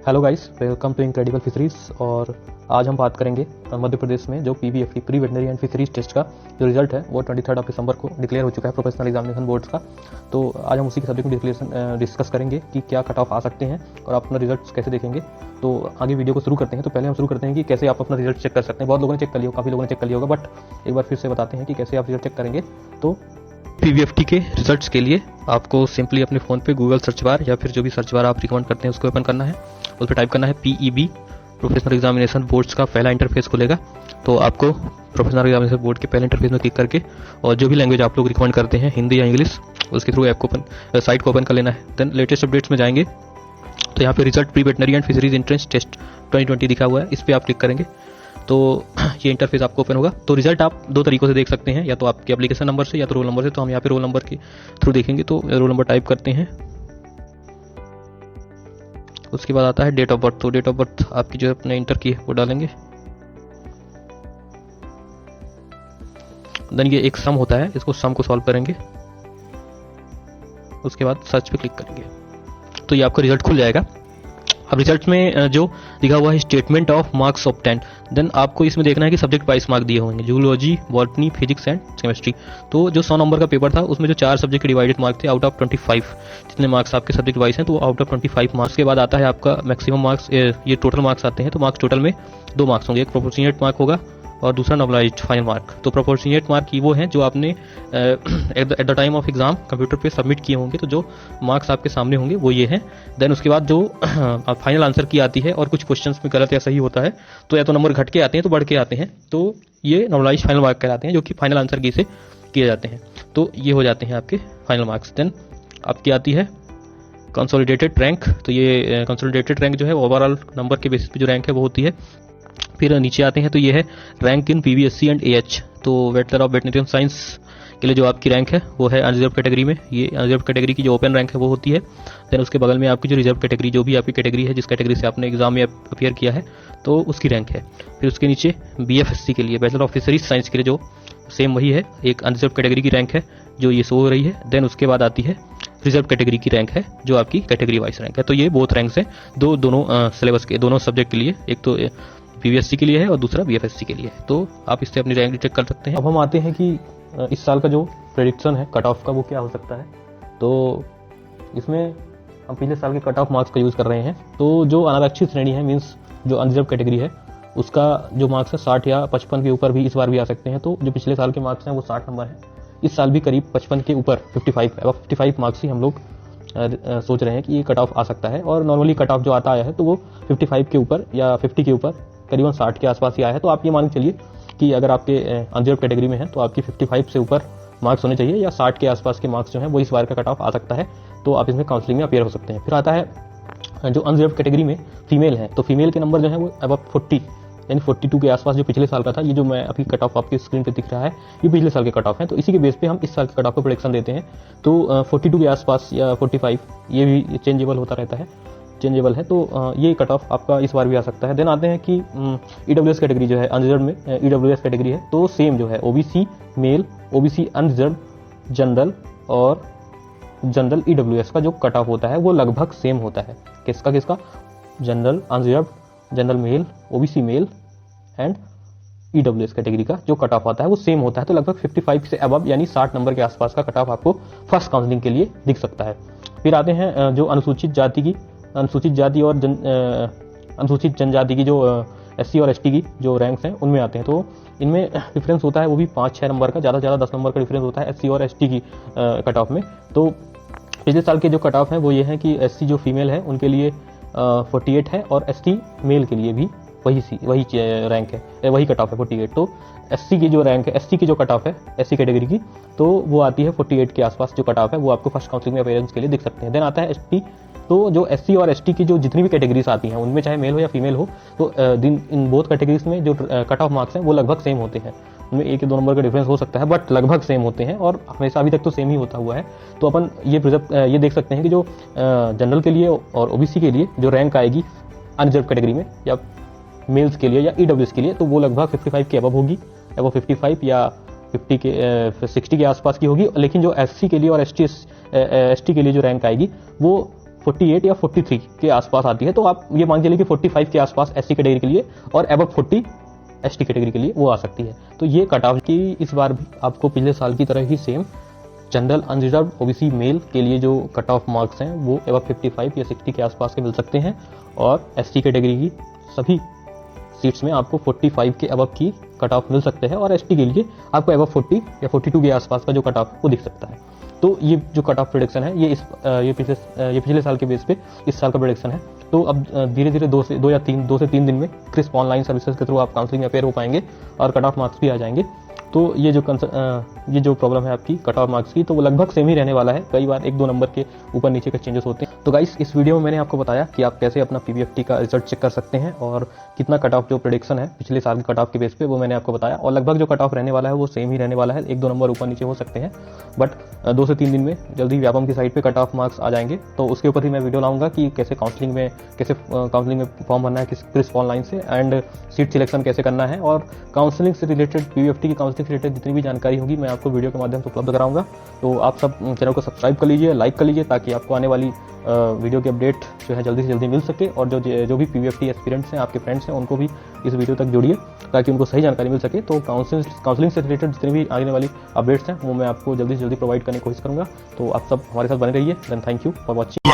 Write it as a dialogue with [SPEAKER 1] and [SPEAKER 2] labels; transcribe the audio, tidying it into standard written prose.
[SPEAKER 1] Hello guys, welcome to Incredible Fisheries. और आज हम बात करेंगे मध्य प्रदेश में जो PVFT pre veterinary and fisheries test का जो रिजल्ट है वो 23 दिसंबर को डिक्लेयर हो चुका है प्रोफेशनल एग्जामिनेशन बोर्ड्स का। तो आज हम उसी के सब्जेक्ट में डिस्कस करेंगे कि क्या कट ऑफ आ सकते हैं और आप अपना रिजल्ट कैसे देखेंगे। तो आगे वीडियो को शुरू करते हैं। तो पहले हम शुरू करते हैं कि कैसे आप अपना रिजल्ट चेक कर सकते हैं। बहुत लोगों ने चेक कर लिया, काफ़ी लोगों ने चेक कर लिया होगा, बट एक बार फिर से बताते हैं कि कैसे आप रिजल्ट चेक करेंगे। तो PVFT के रिजल्ट्स के लिए आपको सिंपली अपने फ़ोन पे गूगल सर्च बार या फिर जो भी सर्च बार आप रिकमेंड करते हैं उसको ओपन करना है। उस पर टाइप करना है PEB, प्रोफेशनल एग्जामिनेशन बोर्ड्स का पहला इंटरफेस खुलेगा। तो आपको प्रोफेशनल एग्जामिनेशन बोर्ड के पहले इंटरफेस में क्लिक करके और जो भी लैंग्वेज आप लोग रिकमेंड करते हैं, हिंदी या इंग्लिश, उसके थ्रू ऐप को साइट को ओपन कर लेना है। देन लेटेस्ट अपडेट्स में जाएंगे तो यहाँ पे result pre veterinary and fisheries entrance test 2020 दिखा हुआ है, इस पर आप क्लिक करेंगे तो ये इंटरफेस आपको ओपन होगा। तो रिजल्ट आप दो तरीकों से देख सकते हैं, या तो आपके एप्लीकेशन नंबर से या तो रोल नंबर से। तो हम यहाँ पे रोल नंबर के थ्रू देखेंगे। तो रोल नंबर टाइप करते हैं, उसके बाद आता है डेट ऑफ बर्थ। तो डेट ऑफ बर्थ आपकी जो अपने इंटर की है वो डालेंगे। देन ये एक सम होता है, इसको सम को सॉल्व करेंगे। उसके बाद सर्च पे क्लिक करेंगे तो ये आपका रिजल्ट खुल जाएगा। अब रिजल्ट में जो लिखा हुआ है statement of marks obtained, then आपको इसमें देखना है कि सब्जेक्ट वाइज मार्क दिए होंगे, zoology, botany, physics and chemistry. तो जो 100 नंबर का पेपर था उसमें जो 4 सब्जेक्ट के डिवाइडेड मार्क थे आउट ऑफ 25, जितने मार्क्स आपके सब्जेक्ट वाइज हैं तो वो आउट ऑफ 25 मार्क्स। के बाद आता है आपका मैक्सिमम मार्क्स, ये टोटल मार्क्स आते हैं। तो मार्क्स टोटल में 2 मार्क्स होंगे, एक प्रोपोर्शनेट मार्क होगा और दूसरा नॉर्मलाइज्ड फाइनल मार्क। तो प्रोपोर्शनेट मार्क की वो हैं जो आपने at the time of exam computer पे सबमिट किए होंगे। तो जो मार्क्स आपके सामने होंगे वो ये हैं। देन उसके बाद जो फाइनल आंसर की आती है और कुछ क्वेश्चंस में गलत या सही होता है तो या तो नंबर घट के आते हैं तो बढ़ के आते हैं, तो ये नॉर्मलाइज्ड फाइनल मार्क कहलाते हैं, जो कि फाइनल आंसर की से किए जाते हैं। तो ये हो जाते हैं आपके फाइनल मार्क्स। देन आपकी आती है कंसोलिडेटेड रैंक। तो ये कंसोलिडेटेड रैंक जो है ओवरऑल नंबर के बेसिस पे जो रैंक है वो होती है। फिर नीचे आते हैं तो ये है rank in PVSC and AH। तो बैचलर ऑफ वेटरनरी साइंस के लिए जो आपकी रैंक है वो है अनरिजर्व कैटेगरी में। ये अनरिजर्व कैटेगरी की जो ओपन रैंक है वो होती है। देन उसके बगल में आपकी जो रिजर्व कैटेगरी, जो भी आपकी कैटेगरी है, जिस कैटेगरी से आपने एग्जाम में अपीयर किया है तो उसकी रैंक है। फिर उसके नीचे BFSC के लिए, बैचलर ऑफ फिशरीज साइंस के लिए, जो सेम वही है, एक अनरिजर्व कैटेगरी की रैंक है जो ये शो हो रही है। देन उसके बाद आती है रिजर्व कैटेगरी की रैंक है जो आपकी कैटेगरी वाइज रैंक है। तो ये बोथ रैंक्स हैं, दोनों सिलेबस के, दोनों सब्जेक्ट के लिए, एक तो PVSC के लिए है और दूसरा BFSC के लिए है। तो आप इससे अपनी रैंक चेक कर सकते हैं। अब हम आते हैं कि इस साल का जो प्रेडिक्शन है कट ऑफ का वो क्या हो सकता है। तो इसमें हम पिछले साल के कट ऑफ मार्क्स का यूज़ कर रहे हैं। तो जो अनारक्षित श्रेणी है, मीन्स जो अनरिजर्व कैटेगरी है, उसका जो मार्क्स है 60 या 55 के ऊपर भी इस बार भी आ सकते हैं। तो जो पिछले साल के मार्क्स हैं वो 60 नंबर है, इस साल भी करीब 55 के ऊपर 55 मार्क्स ही हम लोग सोच रहे हैं कि ये कट ऑफ आ सकता है। और नॉर्मली कट ऑफ जो आता आया है तो वो 55 के ऊपर या 50 के ऊपर, करीबन 60 के आसपास ही आया है। तो आप ये मान के चलिए कि अगर आपके अनरिजर्व कैटेगरी में है तो आपकी 55 से ऊपर मार्क्स होने चाहिए, या 60 के आसपास के मार्क्स जो हैं वो इस बार का कट ऑफ आ सकता है। तो आप इसमें काउंसलिंग में अपीयर हो सकते हैं। फिर आता है जो अनरिजर्व कैटेगरी में फीमेल है, तो फीमेल के नंबर जो है वो अबाउट 40 यानी 42 के आसपास जो पिछले साल का था। ये जो मैं अभी कट ऑफ आपकी स्क्रीन पे दिख रहा है ये पिछले साल के कट ऑफ है। तो इसी के बेस पे हम इस साल के कट ऑफ को प्रेडिक्शन देते हैं। तो 42 के आसपास या 45, ये भी चेंजेबल होता रहता है, चेंजेबल है। तो ये कट ऑफ आपका इस बार भी आ सकता है। देन आते हैं कि EWS कैटेगरी जो है, अनरिजर्व में EWS कैटेगरी है, तो सेम जो है OBC male, OBC unreserved, general और जनरल EWS का जो कट ऑफ होता है वो लगभग सेम होता है। किसका general unreserved, general male, OBC male and EWS category का जो कट ऑफ आता है वो सेम होता है। तो लगभग 55 से अबव यानी 60 नंबर के आसपास का कट ऑफ आपको फर्स्ट काउंसलिंग के लिए दिख सकता है। फिर आते हैं जो अनुसूचित जाति और अनुसूचित जनजाति की जो SC और ST की जो रैंक्स हैं उनमें आते हैं। तो इनमें डिफरेंस होता है वो भी 5-6 नंबर का, ज़्यादा से ज़्यादा 10 नंबर का डिफरेंस होता है SC और ST की कट ऑफ में। तो पिछले साल के जो कट ऑफ हैं वो ये है कि SC जो फीमेल है उनके लिए 48 है और ST मेल के लिए भी वही रैंक है, वही कट ऑफ है 48। तो SC की जो रैंक है, SC की जो कट ऑफ है SC कैटेगरी की, तो वो आती है 48 के आसपास जो कट ऑफ है वो आपको फर्स्ट काउंसलिंग में अपीयरेंस के लिए दिख सकते हैं। देन आता है ST। तो जो SC और ST की जो जितनी भी कैटेगरीज आती हैं उनमें चाहे मेल हो या फीमेल हो, तो इन बोथ कैटेगरीज में जो कट ऑफ मार्क्स हैं वो लगभग सेम होते हैं। उनमें 1 या 2 नंबर का डिफरेंस हो सकता है बट लगभग सेम होते हैं और हमेशा अभी तक तो सेम ही होता हुआ है। तो अपन ये देख सकते हैं कि जो जनरल के लिए और OBC के लिए जो रैंक आएगी अनरिजर्व कैटेगरी में या मेल्स के लिए या EWS के लिए, तो वो लगभग 55 के अबव होगी, वो 55 या 60 के आसपास की होगी। लेकिन जो SC के लिए और ST के लिए जो रैंक आएगी वो 48 या 43 के आसपास आती है, तो आप ये मान चलिए कि 45 के आसपास SC कैटेगरी के लिए और अबव 40 ST कैटेगरी के लिए वो आ सकती है। तो ये कट ऑफ की इस बार भी आपको पिछले साल की तरह ही same general unreserved OBC male के लिए जो कट ऑफ मार्क्स हैं वो अबव 55 या 60 के आसपास के मिल सकते हैं, और ST कैटेगरी की सभी सीट्स में आपको 45 के अबव की कट ऑफ मिल सकते हैं, और ST के लिए आपको अबव 40 या 42 के आसपास का जो कट ऑफ वो दिख सकता है। तो ये जो कट ऑफ प्रोडिक्शन है ये पिछले साल के बेस पे इस साल का प्रोडिक्शन है। तो अब धीरे धीरे 2 से 3 दिन में क्रिस्प ऑनलाइन सर्विसेज के थ्रू आप काउंसलिंग में अपेयर हो पाएंगे और कट ऑफ मार्क्स भी आ जाएंगे। तो ये जो प्रॉब्लम है आपकी कट ऑफ मार्क्स की, तो वो लगभग सेम ही रहने वाला है। कई बार 1-2 नंबर के ऊपर नीचे के चेंजेस होते हैं। तो गाइस, इस वीडियो में मैंने आपको बताया कि आप कैसे अपना PBFT का रिजल्ट चेक कर सकते हैं और कितना कट ऑफ जो प्रेडिक्शन है पिछले साल के कट ऑफ के बेस पे वो मैंने आपको बताया, और लगभग जो कट ऑफ रहने वाला है वो सेम ही रहने वाला है। 1-2 नंबर ऊपर नीचे हो सकते हैं, बट 2 से 3 दिन में जल्दी व्यापम की साइट पे कट ऑफ मार्क्स आ जाएंगे। तो उसके ऊपर ही मैं वीडियो लाऊंगा कि कैसे काउंसलिंग में फॉर्म भरना है क्रिस्प ऑनलाइन से, एंड सीट सिलेक्शन कैसे करना है, और काउंसलिंग से रिलेटेड PBFT की काउंसलिंग से रिलेटेड जितनी भी जानकारी होगी मैं आपको वीडियो के माध्यम से उपलब्ध कराऊंगा। तो आप सब चैनल को सब्सक्राइब कर लीजिए, लाइक कर लीजिए, ताकि आपको आने वाली वीडियो की अपडेट जो है जल्दी से जल्दी मिल सके, और जो भी PBFT एस्पिरेंट्स हैं, आपके फ्रेंड्स हैं, उनको भी इस वीडियो तक जोड़िए ताकि उनको सही जानकारी मिल सके। तो काउंसलिंग से रिलेटेड जितनी भी आने वाली अपडेट्स हैं वो मैं आपको जल्दी से जल्दी प्रोवाइड करने की कोशिश करूंगा। तो आप सब हमारे साथ बने रहिए। Then thank you for watching.